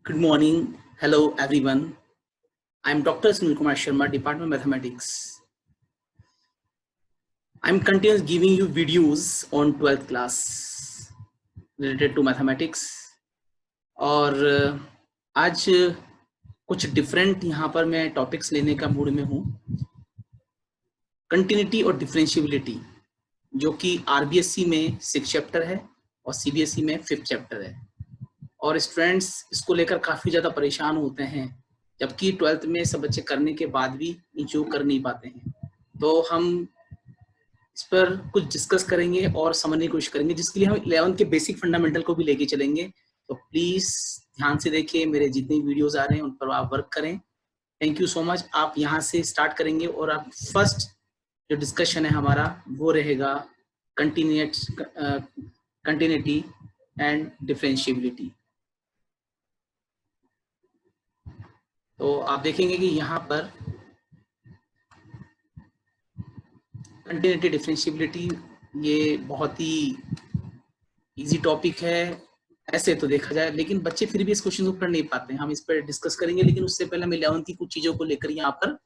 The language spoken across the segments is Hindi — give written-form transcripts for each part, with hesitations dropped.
Good morning. Hello, everyone. I'm Dr. Sunil Kumar Sharma, Department of Mathematics. I'm continuously giving you videos on 12th class related to mathematics. और आज कुछ डिफरेंट यहाँ पर मैं टॉपिक्स लेने का मूड में हूँ. कंटिन्यूटी और डिफरेंशिएबिलिटी, जो कि आरबीएससी में 6 चैप्टर है और सीबीएसई में 5th चैप्टर है. और स्टूडेंट्स इसको लेकर काफ़ी ज़्यादा परेशान होते हैं, जबकि 12th में सब बच्चे करने के बाद भी जो कर नहीं पाते हैं. तो हम इस पर कुछ डिस्कस करेंगे और समझने की कोशिश करेंगे, जिसके लिए हम 11th के बेसिक फंडामेंटल को भी लेके चलेंगे. तो प्लीज़ ध्यान से देखिए, मेरे जितने वीडियोस आ रहे हैं उन पर आप वर्क करें. Thank you so much. आप यहाँ से स्टार्ट करेंगे और आप फर्स्ट जो डिस्कशन है हमारा वो रहेगा कंटिन्यूटी एंड डिफरेंशिएबिलिटी. तो आप देखेंगे कि यहाँ पर कंटिन्यूटी डिफरेंशिएबिलिटी ये बहुत ही इजी टॉपिक है ऐसे तो देखा जाए, लेकिन बच्चे फिर भी इस क्वेश्चन को कर नहीं पाते हैं. हम इस पर डिस्कस करेंगे, लेकिन उससे पहले हम 11th की कुछ चीज़ों को लेकर यहाँ पर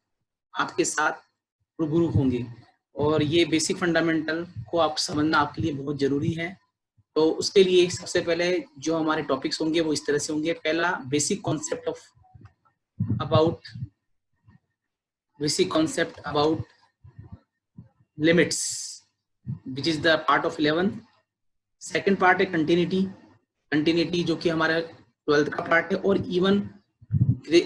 आपके साथ रूबरू होंगे. और ये बेसिक फंडामेंटल को आप समझना आपके लिए बहुत ज़रूरी है. तो उसके लिए सबसे पहले जो हमारे टॉपिक्स होंगे वो इस तरह से होंगे. पहला, basic concept about limits, which is the part of 11th. Second part है कंटिन्यूटी, जो कि हमारा 12th का पार्ट है. और इवन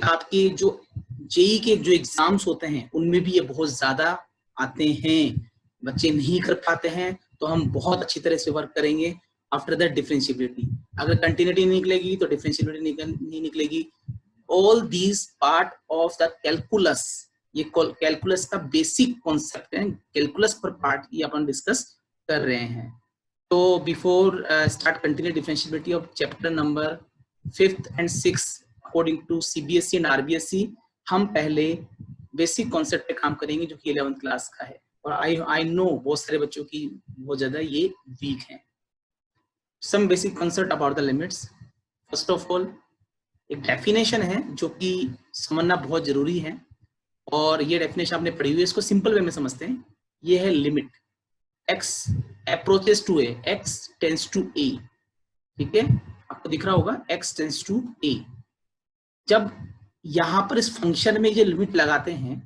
आपके जो जेई के जो एग्जाम्स होते हैं उनमें भी ये बहुत ज्यादा आते हैं. बच्चे नहीं कर पाते हैं, तो हम बहुत अच्छी तरह से वर्क करेंगे. आफ्टर दैट डिफरेंशिएबिलिटी, अगर कंटिन्यूटी नहीं निकलेगी तो डिफरेंशिएबिलिटी नहीं निकलेगी. All these part of the calculus, ये कैलकुलस का बेसिक कॉन्सेप्ट है. कैलकुलस पर पार्ट ये अपन डिस्कस कर रहे हैं. तो before start continue differentiability of chapter number 5th and 6th according to CBSE and RBSE, हम पहले बेसिक कॉन्सेप्ट पे काम करेंगे जो कि 11th क्लास का है. और आई नो बहुत सारे बच्चों की बहुत ज्यादा ये वीक है. Some basic concept about the limits. First of all एक डेफिनेशन है जो कि समझना बहुत जरूरी है, और ये डेफिनेशन आपने पढ़ी हुई है. इसको सिंपल वे में समझते हैं. ये है limit x approaches to a, x tends to a. ठीक है, आपको दिख रहा होगा x tends to a. जब यहां पर इस फंक्शन में ये लिमिट लगाते हैं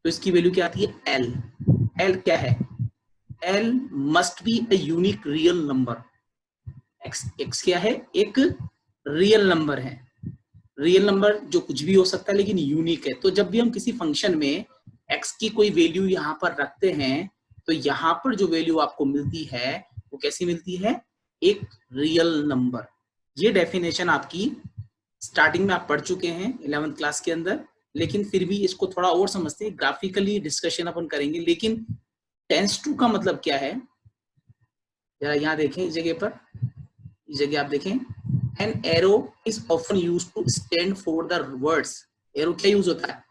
तो इसकी वैल्यू क्या आती है? l. l क्या है? l must be a unique real number. x क्या है? एक रियल नंबर है. रियल नंबर जो कुछ भी हो सकता है लेकिन यूनिक है. तो जब भी हम किसी फंक्शन में x की कोई वैल्यू यहां पर रखते हैं तो यहाँ पर जो वैल्यू आपको मिलती है वो कैसी मिलती है? एक रियल नंबर. ये डेफिनेशन आपकी स्टार्टिंग में आप पढ़ चुके हैं 11th क्लास के अंदर, लेकिन फिर भी इसको थोड़ा और समझते हैं. ग्राफिकली डिस्कशन अपन करेंगे. लेकिन टेंस टू का मतलब क्या है, जरा यहाँ देखें. इस जगह आप देखें, an arrow is often used to stand for the words. Arrow क्या यूज होता है?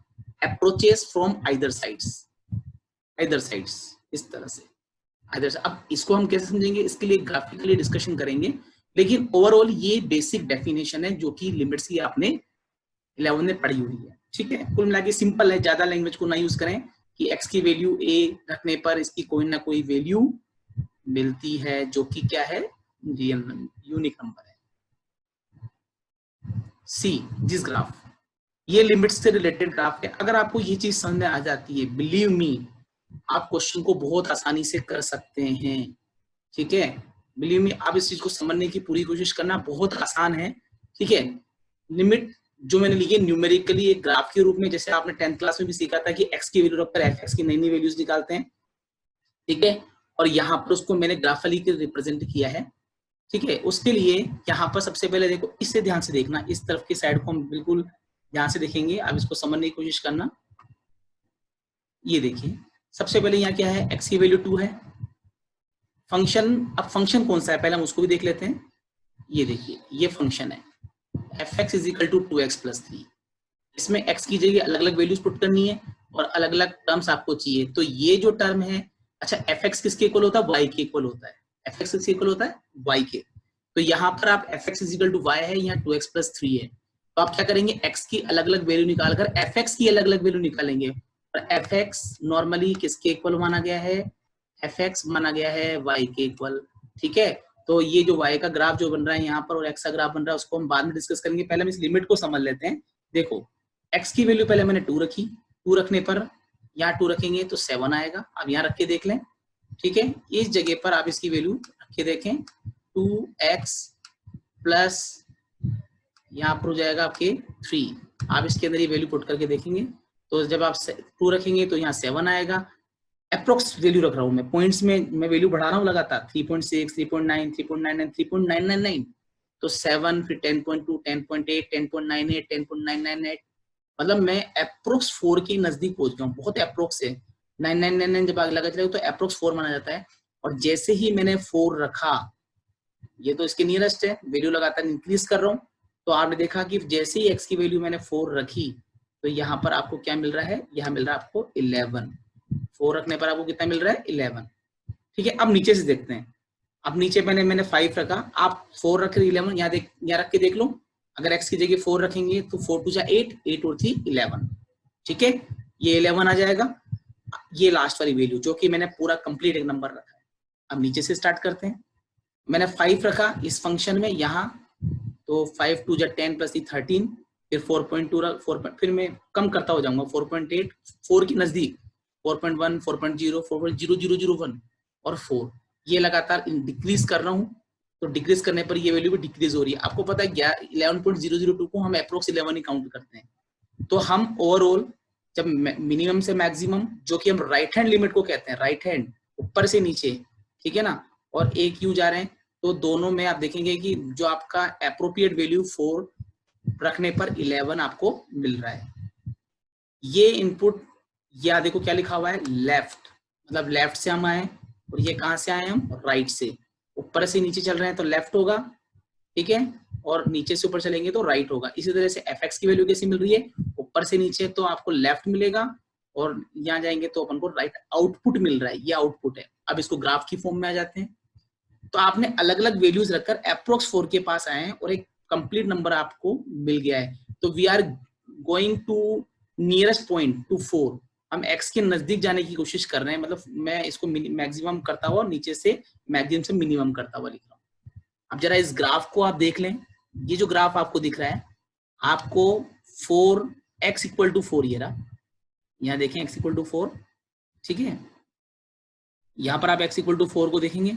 Approaches from either sides. इस तरह से आइदर. अब इसको हम कैसे समझेंगे, इसके लिए ग्राफिकली डिस्कशन करेंगे. लेकिन ओवरऑल ये बेसिक डेफिनेशन है जो कि लिमिट्स की आपने 11 में पढ़ी हुई है. ठीक है, कुल मिला के सिंपल है. ज्यादा लैंग्वेज को ना यूज करें कि x की वैल्यू a रखने पर इसकी कोई ना कोई वैल्यू मिलती है जो कि क्या है? रियल यूनिक नंबर है. सी दिस ग्राफ, ये लिमिट्स से रिलेटेड ग्राफ है. अगर आपको ये चीज समझ में आ जाती है, बिलीव मी, आप क्वेश्चन को बहुत आसानी से कर सकते हैं. ठीक है, बिलीव मी, आप इस चीज को समझने की पूरी कोशिश करना, बहुत आसान है. ठीक है, लिमिट जो मैंने लिखी है न्यूमेरिकली एक ग्राफ के रूप में, जैसे आपने 10th क्लास में भी सीखा था कि x की वैल्यू रखकर f(x) की नई नई वैल्यूज निकालते हैं. ठीक है, और यहाँ पर उसको मैंने ग्राफिकली रिप्रेजेंट किया है. ठीक है, उसके लिए यहाँ पर सबसे पहले देखो, इससे ध्यान से देखना, इस तरफ की साइड को हम बिल्कुल ध्यान से देखेंगे. आप इसको समझने की कोशिश करना. ये देखिए, सबसे पहले यहाँ क्या है? x की वैल्यू 2 है. फंक्शन, अब फंक्शन कौन सा है पहले हम उसको भी देख लेते हैं. ये देखिए, ये फंक्शन है f(x) = 2x + 3. इसमें x की जगह अलग अलग वैल्यूज पुट करनी है और अलग अलग टर्म्स आपको चाहिए. तो ये जो टर्म है, अच्छा f(x) किसके इक्वल होता है? y के इक्वल होता है. f(x) किसके इक्वल होता है? y के. तो यहाँ पर आप f(x) = y है, यहाँ 2x + 3 है. तो आप क्या करेंगे, x की अलग अलग वैल्यू निकालकर fx की अलग अलग वैल्यू निकालेंगे। और fx नॉर्मली किसके इक्वल माना गया है, fx माना गया है y के इक्वल। ठीक है, तो ये जो y का ग्राफ जो बन रहा है यहाँ पर और x का ग्राफ बन रहा है उसको हम बाद में डिस्कस करेंगे, पहले हम इस लिमिट को समझ लेते हैं। देखो x की वैल्यू पहले मैंने 2 रखी, 2 रखने पर यहाँ 2 रखेंगे तो 7 आएगा। अब यहाँ रख के देख लें, ठीक है, इस जगह पर आप इसकी वैल्यू रख के देखें, 2x प्लस यहाँ पर हो जाएगा आपके 3। आप इसके अंदर ये वैल्यू पुट करके देखेंगे तो जब आप 2 रखेंगे तो यहाँ 7 आएगा। अप्रोक्स वैल्यू रख रहा हूँ मैं, पॉइंट्स में मैं वैल्यू बढ़ा रहा हूँ लगातार, 3.6, 3.9, 3.99, 3.999, तो 7, फिर 10.2, 10.8, 10.98, 10.998, मतलब मैं अप्रोक्स 4 के नजदीक पहुंच गया हूँ, बहुत अप्रोक्स है। 9999 जब आगे लगा चलेगा तो अप्रोक्स 4 माना जाता है। और जैसे ही मैंने 4 रखा, ये तो इसके नियरेस्ट है, वैल्यू लगातार इंक्रीज कर रहा हूँ, तो आपने देखा कि जैसे ही x की वैल्यू मैंने 4 रखी तो यहाँ पर आपको क्या मिल रहा है, यहाँ मिल रहा है आपको 11। 4 रखने पर आपको कितना मिल रहा है, 11। ठीक है, अब नीचे से देखते हैं। अब नीचे मैंने 5 रखा, आप 4 रख 11, यहाँ रख के देख लो। अगर x की जगह 4 रखेंगे तो 4 2 8, 8 और 3 11। ठीक है, ये 11 आ जाएगा। ये लास्ट वाली वैल्यू जो कि मैंने पूरा कंप्लीट एक नंबर रखा है। अब नीचे से स्टार्ट करते हैं। मैंने 5 रखा इस फंक्शन में यहाँ, तो 5 2 10 प्लस 13, फिर 4.2 फिर मैं कम करता हो जाऊंगा, 4.8, 4 के नजदीक 4.1, 4.0, 4.0001 और 4, ये लगातार डिक्रीज कर रहा हूँ। तो डिक्रीज करने पर ये वैल्यू भी डिक्रीज हो रही है। आपको पता है 11.002 को हम अप्रोक्स 11 ही काउंट करते हैं। तो हम ओवरऑल जब मिनिमम से मैक्सिमम, जो कि हम राइट हैंड लिमिट को कहते हैं, राइट हैंड ऊपर से नीचे, ठीक है ना, और एक यू जा रहे हैं, तो दोनों में आप देखेंगे कि जो आपका एप्रोप्रिएट वैल्यू 4 रखने पर 11 आपको मिल रहा है। ये इनपुट, या देखो क्या लिखा हुआ है, लेफ्ट, मतलब लेफ्ट से हम आए, और ये कहां से आए हम, राइट से। ऊपर से नीचे चल रहे हैं तो लेफ्ट होगा, ठीक है, और नीचे से ऊपर चलेंगे तो राइट होगा। इसी तरह से fx की वैल्यू कैसी मिल रही है, ऊपर से नीचे तो आपको लेफ्ट मिलेगा, और यहाँ जाएंगे तो अपन को राइट आउटपुट मिल रहा है, ये आउटपुट है। अब इसको ग्राफ की फॉर्म में आ जाते हैं। तो आपने अलग अलग वैल्यूज रखकर अप्रोक्स 4 के पास आए हैं और एक कंप्लीट नंबर आपको मिल गया है। तो we are going to nearest point to 4, हम x के नजदीक जाने की कोशिश कर रहे हैं। मतलब मैं इसको मैक्सिमम करता हुआ, नीचे से मैक्सिमम से मिनिमम करता हुआ लिख रहा हूँ। अब जरा इस ग्राफ को आप देख लें। ये जो ग्राफ आपको दिख रहा है, आपको 4x इक्वल टू 4, ये रहा, यहाँ देखें x इक्वल टू 4, ठीक है। यहाँ पर आप x इक्वल टू 4 को देखेंगे,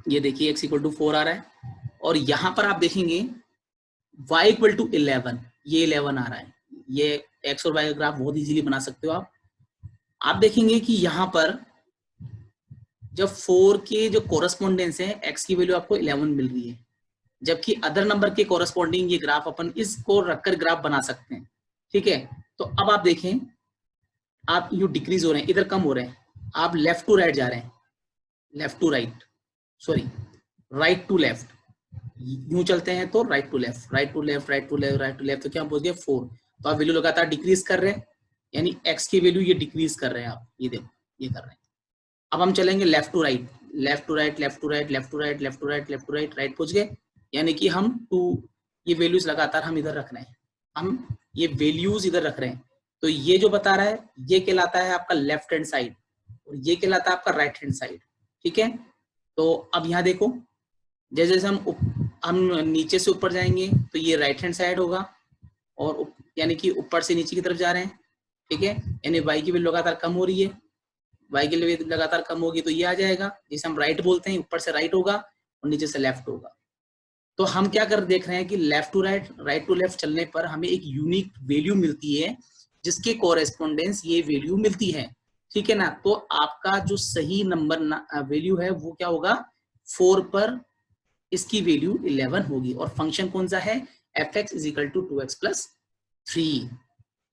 ये देखिए x इक्वल टू 4 आ रहा है, और यहाँ पर आप देखेंगे y इक्वल टू 11, ये 11 आ रहा है। ये x और y का ग्राफ बहुत इजीली बना सकते हो आप देखेंगे कि यहाँ पर जब 4 के जो कोरस्पोंडेंस है, x की वैल्यू आपको 11 मिल रही है, जबकि अदर नंबर के कोरस्पोंडिंग ये ग्राफ अपन इसको रखकर ग्राफ बना सकते हैं, ठीक है। तो अब आप देखें, आप यू डिक्रीज हो रहे हैं, इधर कम हो रहे हैं, आप लेफ्ट टू राइट जा रहे हैं, left to right, sorry right to left, यूं चलते हैं तो right to left, right to left, right to left, right to left, तो क्या पहुंच गए 4। तो आप वैल्यू लगातार डिक्रीज कर रहे हैं, यानी x की वैल्यू ये डिक्रीज कर रहे हैं आप, ये देखो ये कर रहे हैं। अब हम चलेंगे left to right, left to right, left to right, left to right, left to right, left to right, right पहुंच गए, यानी कि हम ये वैल्यूज लगातार हम इधर रख रहे हैं, हम ये वैल्यूज इधर रख रहे हैं। तो ये जो बता रहा है, ये कहलाता है आपका लेफ्ट हैंड साइड, और ये कहलाता है आपका राइट हैंड साइड, ठीक है। तो अब यहाँ देखो, जैसे जैसे हम नीचे से ऊपर जाएंगे तो ये राइट हैंड साइड होगा, और यानी कि ऊपर से नीचे की तरफ जा रहे हैं, ठीक है, यानी y की वैल्यू लगातार कम हो रही है, y की वैल्यू लगातार कम होगी तो ये आ जाएगा, जिसे हम राइट बोलते हैं, ऊपर से राइट होगा और नीचे से लेफ्ट होगा। तो हम क्या कर देख रहे हैं कि left to right, right to left चलने पर हमें एक यूनिक वैल्यू मिलती है, जिसके कोरेस्पोंडेंस ये वैल्यू मिलती है, ठीक है ना। तो आपका जो सही नंबर वैल्यू है वो क्या होगा, 4 पर इसकी वैल्यू 11 होगी, और फंक्शन कौन सा है, fx is equal to 2x plus 3।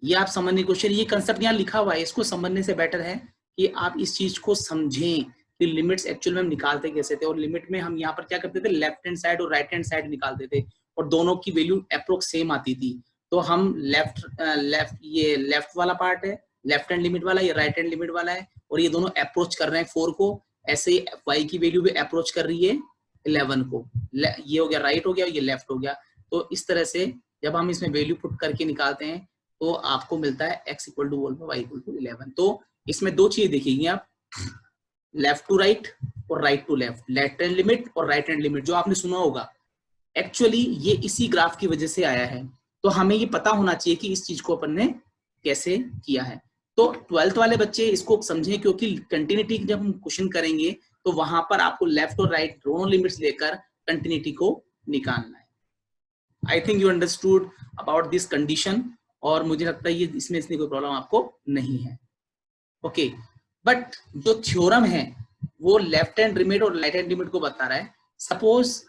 ये आप समझने की कोशिश, ये कंसेप्ट यहाँ लिखा हुआ है, इसको समझने से बेटर है कि आप इस चीज को समझें कि लिमिट्स एक्चुअल में हम निकालते कैसे थे। और लिमिट में हम यहाँ पर क्या करते थे, लेफ्ट हैंड साइड और राइट हैंड साइड निकालते थे, और दोनों की वैल्यू अप्रोक्स सेम आती थी। तो हम ये लेफ्ट वाला पार्ट है, लेफ्ट हैंड लिमिट वाला, ये राइट हैंड लिमिट वाला है, और ये दोनों अप्रोच कर रहे हैं 4 को। ऐसे ही y की वैल्यू भी अप्रोच कर रही है 11 को, ये हो गया राइट हो गया, ये लेफ्ट हो गया। तो इस तरह से जब हम इसमें वैल्यू पुट करके निकालते हैं तो आपको मिलता है x equal to y equal to 11। तो इसमें दो चीज देखेंगे आप, लेफ्ट टू राइट और right to left, left hand limit और राइट हैंड लिमिट, जो आपने सुना होगा। एक्चुअली ये इसी ग्राफ की वजह से आया है, तो हमें ये पता होना चाहिए कि इस चीज को अपन ने कैसे किया है। तो 12th वाले बच्चे इसको समझें, क्योंकि कंटिन्यूटी जब हम क्वेश्चन करेंगे तो वहां पर आपको लेफ्ट और राइट दोनों लिमिट्स लेकर कंटिन्यूटी को निकालना है। I think you understood about this condition, और मुझे लगता है ये इसमें कोई प्रॉब्लम आपको नहीं है। ओके, बट जो थ्योरम है वो लेफ्ट हैंड लिमिट और राइट हैंड लिमिट को बता रहा है। सपोज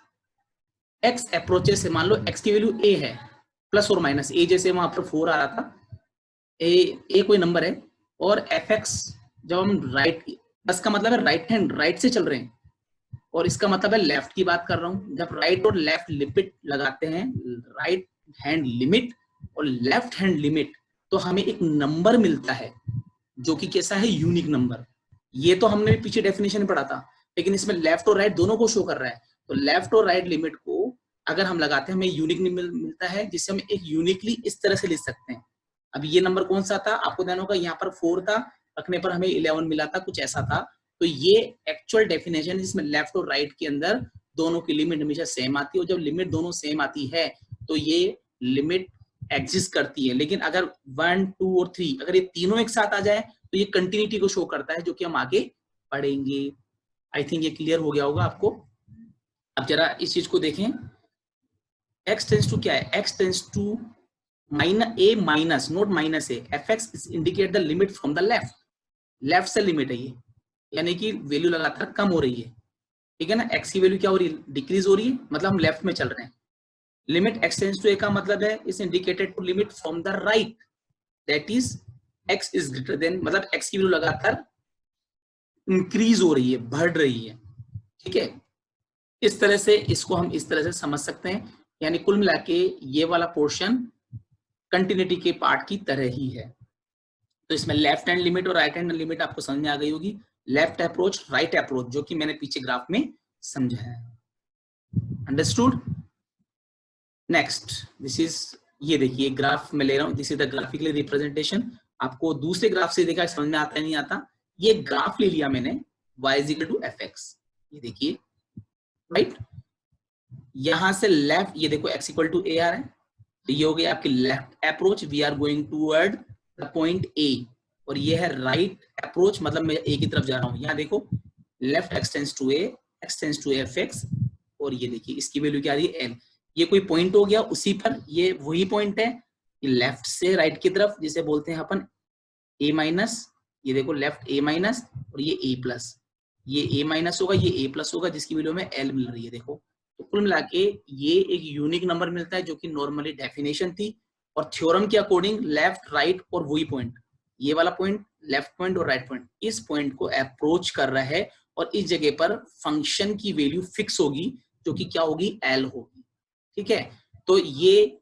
x अप्रोचेस से, मान लो x की वैल्यू a है, प्लस और माइनस a, जैसे वहां पर 4 आ रहा था, a कोई नंबर है, और fx जब हम राइट, प्लस का मतलब है राइट हैंड, राइट से चल रहे हैं, और इसका मतलब है लेफ्ट की बात कर रहा हूं। जब राइट और लेफ्ट लिमिट लगाते हैं, राइट हैंड लिमिट और लेफ्ट हैंड लिमिट, तो हमें एक नंबर मिलता है जो कि कैसा है, यूनिक नंबर। ये तो हमने पीछे डेफिनेशन में पढ़ा था, लेकिन इसमें लेफ्ट और राइट दोनों को शो कर रहा है। तो लेफ्ट और राइट लिमिट को अगर हम लगाते हैं, हमें यूनिक मिलता है, जिससे हम एक यूनिकली इस तरह से लिख सकते हैं। अब ये नंबर कौन सा था, आपको ध्यान होगा यहाँ पर 4 था, रखने पर हमें 11 मिला था, कुछ ऐसा था। तो ये एक्चुअल डेफिनेशन, जिसमें लेफ्ट और राइट के अंदर दोनों की लिमिट हमेशा सेम आती है, और जब लिमिट दोनों सेम आती है तो ये लिमिट एग्जिस्ट करती है। लेकिन अगर 1, 2 और 3 अगर ये तीनों एक साथ आ जाए तो ये कंटिन्यूटी को शो करता है, जो कि हम आगे पढ़ेंगे। आई थिंक ये क्लियर हो गया होगा आपको। अब जरा इस चीज को देखें, x टेंस टू क्या है, x tends to a minus, not minus a, fx indicate the limit from the left, left से लिमिट है ये, यानी कि वैल्यू लगातार कम हो रही है, ठीक है ना। x की वैल्यू क्या हो रही है, डिक्रीज हो रही है, मतलब हम लेफ्ट में चल रहे हैं। Limit x tends to a का मतलब है is indicated to limit from the right, that is x is greater than, मतलब x की वैल्यू लगातार इंक्रीज हो रही है, बढ़ रही है, ठीक है। इस तरह से इसको हम इस तरह से समझ सकते हैं, यानी कुल मिला के ये वाला पोर्शन कंटिन्यूटी के पार्ट की तरह ही है। तो इसमें लेफ्ट हैंड लिमिट और राइट हैंड लिमिट आपको समझ में आ गई होगी, लेफ्ट अप्रोच, राइट अप्रोच, जो कि मैंने पीछे ग्राफ में समझाया है। अंडरस्टूड। नेक्स्ट, दिस इज, ये देखिए ग्राफ में ले रहा हूं, this is the graphically representation. आपको दूसरे ग्राफ से देखा समझ में आता है नहीं आता, ये ग्राफ ले लिया मैंने, y is equal to fx, ये देखिए राइट, यहां से लेफ्ट, ये देखो x इक्वल टू a आ रहा है, तो ये हो गया आपकी left approach, we are going toward the point a, और ये है राइट अप्रोच, मतलब मैं a की तरफ जा रहा हूं। यहाँ देखो left x tends to a, x tends to fx, और ये देखिए इसकी वैल्यू क्या आ रही है, l। ये कोई पॉइंट हो गया उसी पर, ये वही पॉइंट है, लेफ्ट से राइट की तरफ, जिसे बोलते हैं अपन a माइनस, ये देखो लेफ्ट a माइनस, और ये a प्लस, ये a माइनस होगा, ये a प्लस होगा, जिसकी वैल्यू में l मिल रही है। देखो, तो कुल मिला के ये एक यूनिक नंबर मिलता है, जो कि नॉर्मली डेफिनेशन थी, और थ्योरम के अकॉर्डिंग लेफ्ट राइट और वही पॉइंट, ये वाला पॉइंट, लेफ्ट पॉइंट और राइट पॉइंट, इस पॉइंट को अप्रोच कर रहा है, और इस जगह पर फंक्शन की वैल्यू फिक्स होगी, जो कि क्या होगी, l होगी, ठीक है। तो ये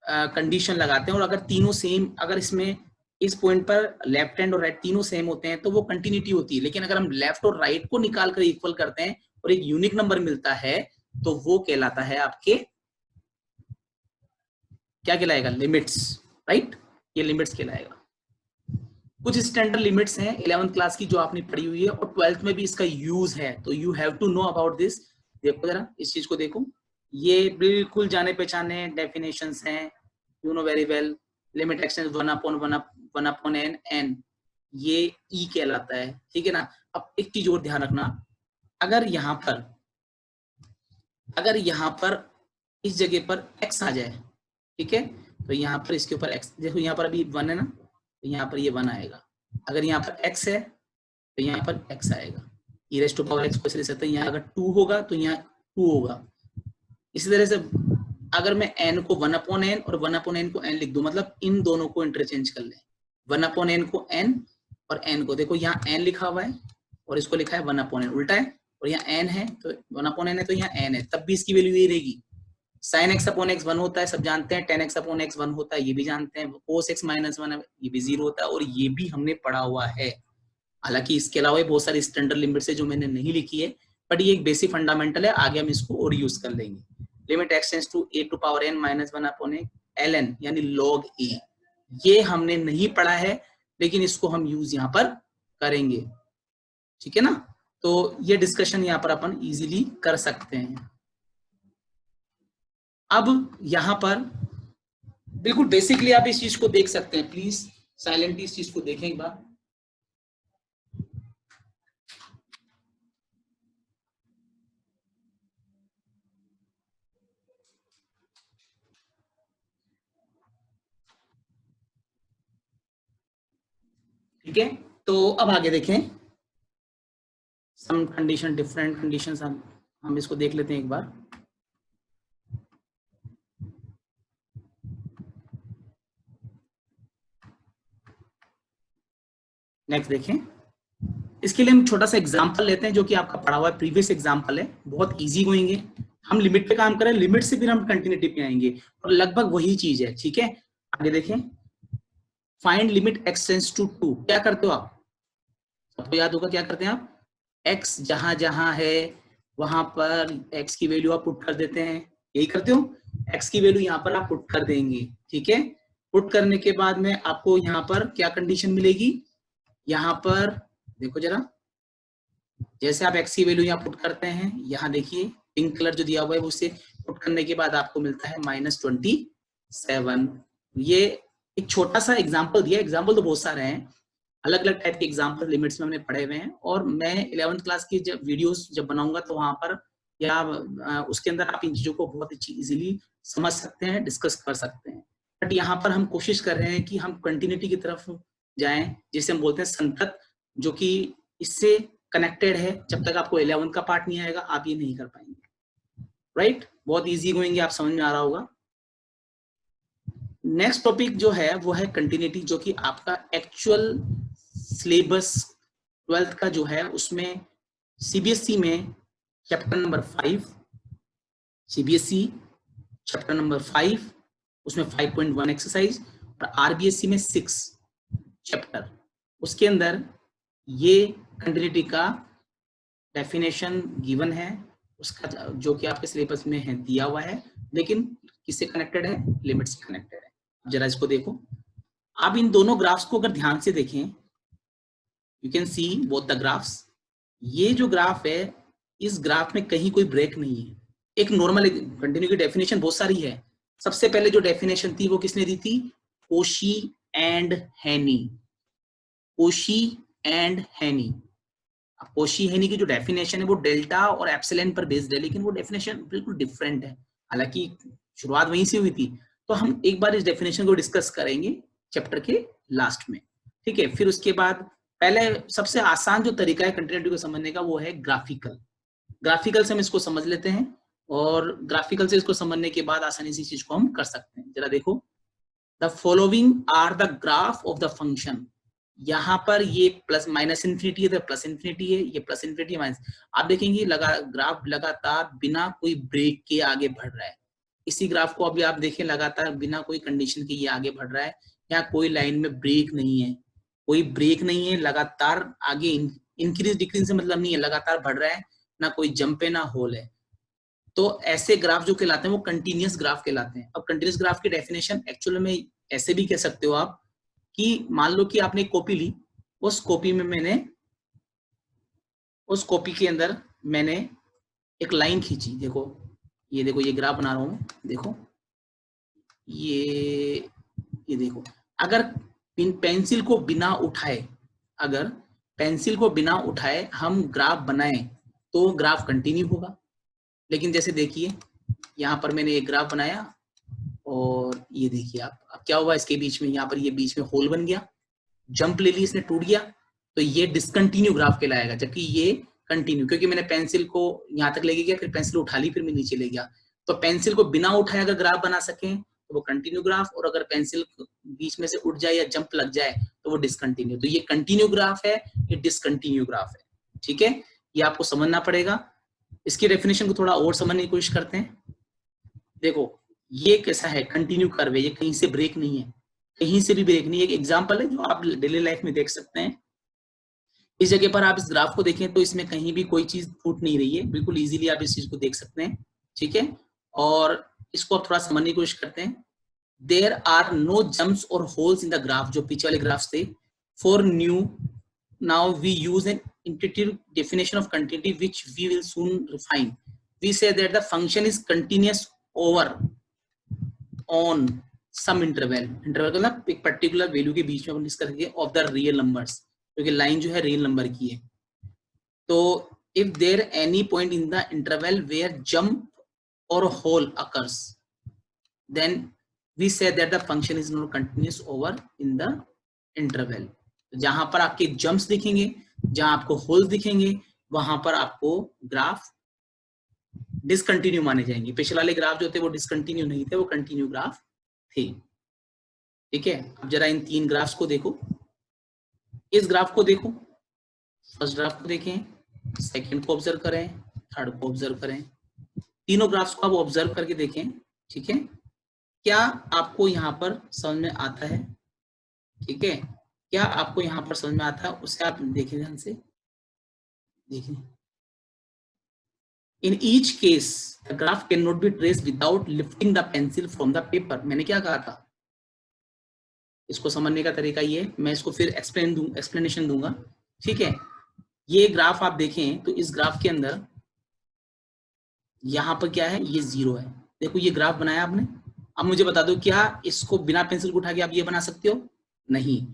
कंडीशन लगाते हैं, और अगर तीनों सेम, अगर इसमें इस पॉइंट पर लेफ्ट हैंड और राइट तीनों सेम होते हैं तो वो कंटिन्यूटी होती है। लेकिन अगर हम लेफ्ट और राइट को निकाल कर इक्वल करते हैं और एक यूनिक नंबर मिलता है, तो वो कहलाता है आपके, क्या कहलाएगा, लिमिट्स, राइट, ये लिमिट्स कहलाएगा। कुछ स्टैंडर्ड लिमिट्स हैं 11th क्लास की जो आपने पढ़ी हुई है, और 12th में भी इसका यूज है, तो you have to know about this. देखो जरा इस चीज को देखो, ये बिल्कुल जाने पहचाने डेफिनेशंस हैं, you know very well. Limit x tends 1 upon n, ये e कहलाता है, ठीक है ना। अब एक चीज और ध्यान रखना, अगर यहाँ पर इस जगह पर x आ जाए, ठीक है, तो यहाँ पर इसके ऊपर x, देखो यहाँ पर अभी 1 है ना, तो यहाँ पर ये 1 आएगा। अगर यहाँ पर x है तो यहाँ पर x आएगा, e raise to power x को ऐसे लिख सकते हैं। यहाँ अगर 2 होगा तो यहाँ 2 होगा। इसी तरह से अगर मैं n को 1 अपॉन n और 1 अपॉन n को n लिख दूं, मतलब इन दोनों को इंटरचेंज कर लें, 1 अपॉन n को n और n को, देखो यहाँ n लिखा हुआ है और इसको लिखा है 1 अपॉन n, उल्टा है, और यहाँ n है तो 1 अपॉन n है तो यहाँ n है, तब भी इसकी वैल्यू यही रहेगी। sin x अपॉन x 1 होता है, सब जानते हैं, tan x अपॉन x 1 होता है, ये भी जानते हैं, cos x माइनस 1 ये भी 0 होता है, और ये भी हमने पढ़ा हुआ है। हालांकि इसके अलावा बहुत सारी स्टैंडर्ड लिमिट्स है जो मैंने नहीं लिखी है, बट ये एक बेसिक फंडामेंटल है, आगे हम इसको और यूज कर लेंगे। Limit x tends to a to power n minus 1 upon ln यानी log a। ये हमने नहीं पढ़ा है लेकिन इसको हम यूज यहाँ पर करेंगे, ठीक है ना। तो ये डिस्कशन यहाँ पर अपन इजीली कर सकते हैं। अब यहाँ पर बिल्कुल बेसिकली आप इस चीज को देख सकते हैं, प्लीज साइलेंटली इस चीज को देखें एक बार। ठीक है, तो अब आगे देखें, सम कंडीशन डिफरेंट कंडीशंस हम इसको देख लेते हैं एक बार। नेक्स्ट देखें, इसके लिए हम छोटा सा एग्जांपल लेते हैं जो कि आपका पढ़ा हुआ है, प्रीवियस एग्जांपल है, बहुत इजी गोइंग है। हम लिमिट पे काम करें, लिमिट से फिर हम कंटिन्यूटी पे आएंगे और लगभग वही चीज है, ठीक है। आगे देखें, find limit x tends to 2। क्या करते हो आप, सबको याद होगा क्या करते हैं आप, x जहां जहां है वहां पर x की वैल्यू आप पुट कर देते हैं, यही करते हो। x की वैल्यू यहाँ पर आप पुट कर देंगे, ठीक है। पुट करने के बाद में आपको यहाँ पर क्या कंडीशन मिलेगी, यहाँ पर देखो जरा, जैसे आप x की वैल्यू यहाँ पुट करते हैं, यहाँ देखिए पिंक कलर जो दिया हुआ है उससे पुट करने के बाद आपको मिलता है -27। ये एक छोटा सा एग्जांपल दिया, एग्जांपल तो बहुत सारे हैं, अलग अलग टाइप के एग्जांपल लिमिट्स में हमने पढ़े हुए हैं। और मैं 11th क्लास की जब वीडियोस जब बनाऊंगा तो वहां पर या उसके अंदर आप इन चीजों को बहुत अच्छी इजीली समझ सकते हैं, डिस्कस कर सकते हैं। बट यहाँ पर हम कोशिश कर रहे हैं कि हम कंटिन्यूटी की तरफ जाएं, जिसे हम बोलते हैं संतत, जो कि इससे कनेक्टेड है। जब तक आपको 11th का पार्ट नहीं आएगा आप ये नहीं कर पाएंगे, राइट। बहुत ईजी गोइंग, आप समझ में आ रहा होगा। नेक्स्ट टॉपिक जो है वो है कंटिन्यूटी, जो कि आपका एक्चुअल सिलेबस 12th का जो है उसमें सीबीएसई में chapter number 5, CBSE chapter number 5 उसमें 5.1 एक्सरसाइज, और आरबीएसई में 6 चैप्टर, उसके अंदर ये कंटिन्यूटी का डेफिनेशन गिवन है, उसका जो कि आपके सिलेबस में है दिया हुआ है, लेकिन किससे कनेक्टेड है, लिमिट से कनेक्टेड है। जरा इसको देखो, आप इन दोनों ग्राफ्स को अगर ध्यान से देखें, you can C both the graphs. ये जो ग्राफ है, इस ग्राफ में कहीं कोई ब्रेक नहीं है। एक नॉर्मल कंटिन्यू की डेफिनेशन बहुत सारी है। सबसे पहले जो डेफिनेशन थी वो किसने दी थी, कोशी एंड हैनी, कोशी एंड हैनी। कोशी हैनी की जो डेफिनेशन है वो डेल्टा और एप्सिलॉन पर बेस्ड है, लेकिन वो डेफिनेशन बिल्कुल डिफरेंट है, हालांकि शुरुआत वहीं से हुई थी। तो हम एक बार इस डेफिनेशन को डिस्कस करेंगे चैप्टर के लास्ट में, ठीक है। फिर उसके बाद पहले सबसे आसान जो तरीका है कंटिन्यूटी को समझने का वो है ग्राफिकल। ग्राफिकल से हम इसको समझ लेते हैं, और ग्राफिकल से इसको समझने के बाद आसानी से इस चीज को हम कर सकते हैं। जरा देखो, the following are the graph of the function. यहाँ पर ये प्लस माइनस इन्फिनिटी है, तो प्लस इन्फिनिटी है, ये प्लस इन्फिनिटी माइनस। आप देखेंगे ग्राफ लगातार बिना कोई ब्रेक के आगे बढ़ रहा है। इसी ग्राफ को अभी आप देखें, लगातार बिना कोई कंडीशन के ये आगे बढ़ रहा है, यहाँ कोई लाइन में ब्रेक नहीं है, कोई ब्रेक नहीं है, लगातार आगे इंक्रीज डिक्रीज से मतलब नहीं है, लगातार बढ़ रहा है, ना कोई जंप है ना होल है। तो ऐसे ग्राफ जो कहलाते हैं वो कंटिन्यूअस ग्राफ कहलाते हैं। अब कंटिन्यूअस ग्राफ की डेफिनेशन एक्चुअल में ऐसे भी कह सकते हो आप कि मान लो कि आपने एक कॉपी ली, उस कॉपी में मैंने, उस कॉपी के अंदर मैंने एक लाइन खींची, देखो ये देखो, ये ग्राफ बना रहा हूं, देखो ये देखो, अगर पेंसिल को बिना उठाए, अगर पेंसिल को बिना उठाए हम ग्राफ बनाएं तो ग्राफ कंटिन्यू होगा। लेकिन जैसे देखिए यहाँ पर मैंने एक ग्राफ बनाया और ये देखिए आप, अब क्या हुआ इसके बीच में, यहाँ पर ये बीच में होल बन गया, जंप ले ली इसने, टूट गया, तो ये डिसकंटिन्यू ग्राफ कहलाएगा। जबकि ये कंटिन्यू, क्योंकि मैंने पेंसिल को यहाँ तक लेके गया, फिर पेंसिल उठा ली, फिर मैं नीचे ले गया। तो पेंसिल को बिना उठाए अगर ग्राफ बना सके तो वो कंटिन्यू ग्राफ, और अगर पेंसिल बीच में से उठ जाए या जंप लग जाए तो वो डिसकंटिन्यू। तो ये कंटिन्यू ग्राफ है, ये डिसकंटिन्यू ग्राफ है, ठीक है। ये आपको समझना पड़ेगा। इसकी डेफिनेशन को थोड़ा और समझने की कोशिश करते हैं। देखो ये कैसा है, कंटिन्यू कर्व है, ये कहीं से ब्रेक नहीं है, कहीं से भी ब्रेक नहीं है। एक एग्जांपल है जो आप डेली लाइफ में देख सकते हैं। इस जगह पर आप इस ग्राफ को देखें तो इसमें कहीं भी कोई चीज फूट नहीं रही है, बिल्कुल इजीली आप इस चीज को देख सकते हैं, ठीक है। और इसको थोड़ा समझने की कोशिश करते हैं। देयर आर नो जम्प्स और होल्स इन द ग्राफ, जो पीछे वाले ग्राफ थे। For new now we use an intuitive definition of continuity which we will soon refine. We say that the function is continuous over on some interval का मतलब एक पर्टिकुलर वैल्यू के बीच में अपन डिस्कस करेंगे ऑफ द रियल नंबर्स, क्योंकि लाइन जो है रियल नंबर की है। तो if there any point in the interval where jump or hole occurs, then we say that the function is not continuous over in the interval. जहां पर आपके जंप्स दिखेंगे, जहां आपको होल्स दिखेंगे, वहां पर आपको ग्राफ डिसकंटिन्यू माने जाएंगे। पिछले वाले ग्राफ जो थे वो डिसकंटिन्यू नहीं थे, वो कंटिन्यू ग्राफ थे। ठीक है, अब जरा इन तीन ग्राफ्स को देखो। इस ग्राफ को देखो, फर्स्ट ग्राफ को देखें, सेकंड को ऑब्जर्व करें, थर्ड को ऑब्जर्व करें। तीनों ग्राफ्स को आप ऑब्जर्व करके देखें। ठीक है, क्या आपको यहाँ पर समझ में आता है? ठीक है, क्या आपको यहाँ पर समझ में आता है? उसे आप देखें ध्यान से, देखिए। In each case the graph can not be traced without lifting the pencil from the paper. मैंने क्या कहा था? इसको समझने का तरीका ये, मैं इसको फिर एक्सप्लेनेशन दूंगा। ठीक है, ये ग्राफ आप देखें तो इस ग्राफ के अंदर यहाँ पर क्या है, ये 0 है। देखो ये ग्राफ बनाया आपने। अब मुझे बता दो, क्या इसको बिना पेंसिल को उठा के आप ये बना सकते हो? नहीं,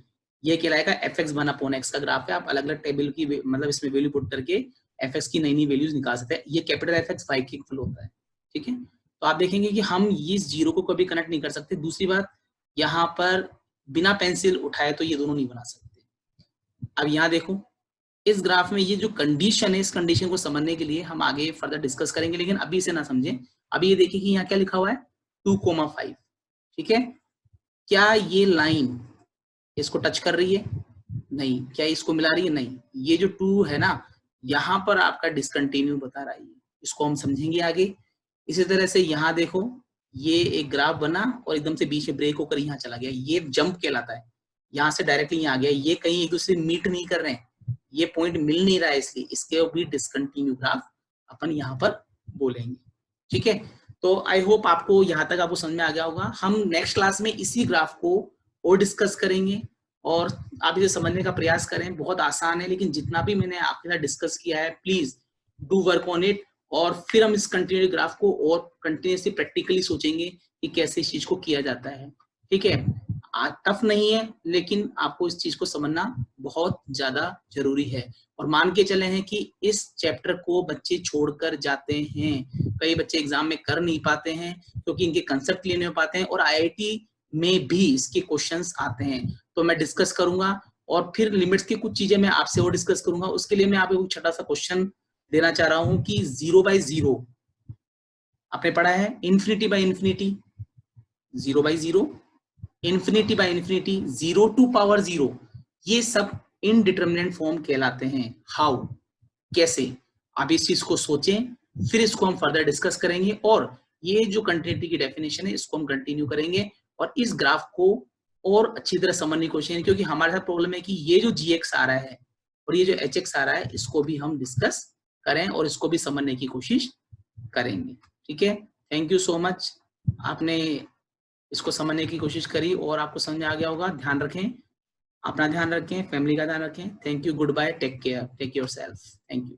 ये कहलाएगा fx वन अपॉन x का ग्राफ है। आप अलग अलग टेबल की मतलब इसमें वैल्यू पुट करके fx की नई नई वैल्यूज निकाल सकते हैं। ये कैपिटल fx y के इक्वल होता है। ठीक है, तो आप देखेंगे कि हम इस 0 को कभी कनेक्ट नहीं कर सकते। दूसरी बात, यहाँ पर बिना पेंसिल उठाए तो ये दोनों नहीं बना सकते। अब यहाँ देखो, इस ग्राफ में ये जो कंडीशन है, इस कंडीशन को समझने के लिए हम आगे फर्दर डिस्कस करेंगे, लेकिन अभी इसे ना समझें। अभी ये देखिए कि यहाँ क्या लिखा हुआ है, 2,5। ठीक है, क्या ये लाइन इसको टच कर रही है? नहीं। क्या इसको मिला रही है? नहीं। ये जो 2 है ना, यहाँ पर आपका डिसकंटिन्यू बता रहा है, इसको हम समझेंगे आगे। इसी तरह से यहाँ देखो, ये एक ग्राफ बना और एकदम से बीच में ब्रेक होकर यहाँ चला गया, ये जंप कहलाता है। यहाँ से डायरेक्टली यहाँ आ गया, ये कहीं एक दूसरे मीट नहीं कर रहे हैं, ये पॉइंट मिल नहीं रहा है, इसलिए इसके भी डिसकंटिन्यू ग्राफ अपन यहाँ पर बोलेंगे। ठीक है, तो आई होप आपको यहाँ तक आपको समझ में आ गया होगा। हम नेक्स्ट क्लास में इसी ग्राफ को और डिस्कस करेंगे और आप इसे समझने का प्रयास करें। बहुत आसान है, लेकिन जितना भी मैंने आपके साथ डिस्कस किया है, please do work on it. और फिर हम इस कंटिन्यू ग्राफ को और कंटिन्यूसली प्रैक्टिकली सोचेंगे कि कैसे इस चीज को किया जाता है। ठीक है, टफ नहीं है, लेकिन आपको इस चीज को समझना बहुत ज्यादा जरूरी है। और मान के चले हैं कि इस चैप्टर को बच्चे छोड़कर जाते हैं, कई बच्चे एग्जाम में कर नहीं पाते हैं क्योंकि इनके कंसेप्ट क्लियर नहीं हो पाते हैं, और IIT में भी इसके क्वेश्चंस आते हैं। तो मैं डिस्कस करूंगा और फिर लिमिट्स की कुछ चीजें मैं आपसे और डिस्कस करूंगा। उसके लिए मैं आपको एक छोटा सा क्वेश्चन देना चाह रहा हूं कि 0/0 आपने पढ़ा है, infinity by infinity, 0/0, infinity by infinity, 0 to power 0, ये सब इनडिटरमिनेट फॉर्म कहलाते हैं। हाउ, कैसे? आप इस चीज को सोचें, फिर इसको हम फर्दर डिस्कस करेंगे। और ये जो कंटिन्यूटी की डेफिनेशन है, इसको हम कंटिन्यू करेंगे और इस ग्राफ को और अच्छी तरह समझने की कोशिश करेंगे, क्योंकि हमारे साथ प्रॉब्लम है कि ये जो gx आ रहा है और ये जो hx आ रहा है, इसको भी हम डिस्कस करें और इसको भी समझने की कोशिश करेंगे। ठीक है, थैंक यू सो मच। आपने इसको समझने की कोशिश करी और आपको समझ में आ गया होगा। ध्यान रखें, अपना ध्यान रखें, फैमिली का ध्यान रखें। Thank you, goodbye, take care, take yourself, thank you.